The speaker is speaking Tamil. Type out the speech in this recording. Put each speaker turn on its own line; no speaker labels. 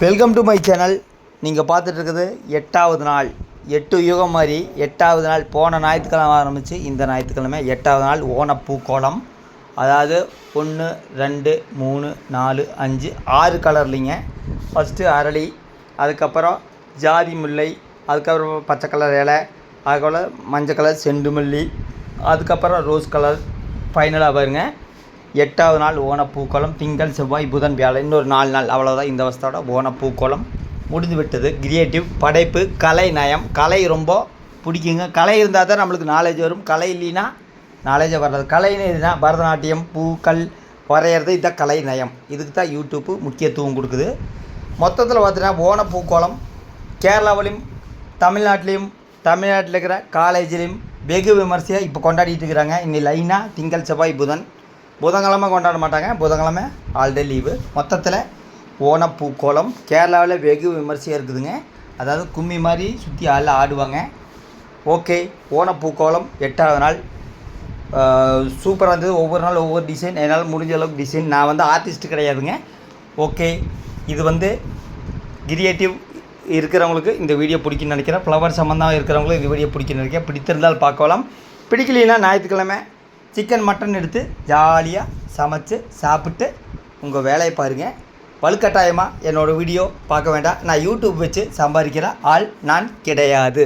Welcome to my channel. நீங்கள் பார்த்துட்டு இருக்குது 8வது நாள், 8 யுகம் மாதிரி 8வது நாள். போன ஞாயிற்றுக்கிழமை ஆரம்பித்து இந்த ஞாயிற்றுக்கிழமை 8வது நாள் ஓணப்பூக்கோளம். அதாவது 1 2 3 4 5 6 கலர்லிங்க. ஃபஸ்ட்டு அரளி, அதுக்கப்புறம் ஜாதி முல்லை, அதுக்கப்புறம் பச்சை கலர் இலை, அதுக்கப்புறம் மஞ்சள் கலர் செண்டுமல்லி, அதுக்கப்புறம் ரோஸ் கலர். ஃபைனலாக பாருங்கள் 8வது நாள் ஓணப்பூக்கோளம். திங்கள் செவ்வாய் புதன் வியாழன், இன்னொரு 4 நாள், அவ்வளோதான். இந்த வருஷத்தோட ஓணப்பூக்கோளம் முடிந்து விட்டது. கிரியேட்டிவ் படைப்பு, கலை நயம். கலை ரொம்ப பிடிக்குங்க. கலை இருந்தால் தான் நம்மளுக்கு நாலேஜ் வரும். கலை இல்லைன்னா நாலேஜை வர்றது. கலைன்னு இதுனா பரதநாட்டியம், பூக்கள் வரைகிறது, இதுதான் கலை நயம். இதுக்கு தான் யூடியூப்பு முக்கியத்துவம் கொடுக்குது. மொத்தத்தில் பார்த்தீங்கன்னா ஓணப்பூக்கோளம் கேரளாவிலையும் தமிழ்நாட்டில் இருக்கிற காலேஜ்லேயும் வெகு விமர்சையாக இப்போ கொண்டாடிட்டு இருக்கிறாங்க. இன்னி லைனாக திங்கள் செவ்வாய் புதன்கிழமை கொண்டாட மாட்டாங்க. புதன்கிழமை ஆல்டே லீவு. மொத்தத்தில் ஓணப்பூக்கோளம் கேரளாவில் வெகு விமர்சையாக இருக்குதுங்க. அதாவது கும்மி மாதிரி சுற்றி ஆடுவாங்க. ஓகே, ஓணப்பூக்கோளம் 8வது நாள் சூப்பராக இருந்தது. ஒவ்வொரு நாள் ஒவ்வொரு டிசைன். என்னால் முடிஞ்ச அளவுக்கு டிசைன். நான் ஆர்டிஸ்ட் கிடையாதுங்க. ஓகே, இது கிரியேட்டிவ் இருக்கிறவங்களுக்கு இந்த வீடியோ பிடிக்குன்னு நினைக்கிறேன். ஃப்ளவர் சம்மந்தமாக இருக்கிறவங்களுக்கு இந்த வீடியோ பிடிக்குன்னு நினைக்கிறேன். பிடித்திருந்தால் பார்க்கலாம். பிடிக்கலைன்னா ஞாயிற்றுக்கிழமை சிக்கன் மட்டன் எடுத்து ஜாலியாக சமைச்சு சாப்பிட்டு உங்கள் வேலையை பாருங்கள். வலுக்கட்டாயமாக என்னோடய வீடியோ பார்க்க வேண்டாம். நான் யூடியூப் வச்சு சம்பாதிக்கிற ஆள் நான் கிடையாது.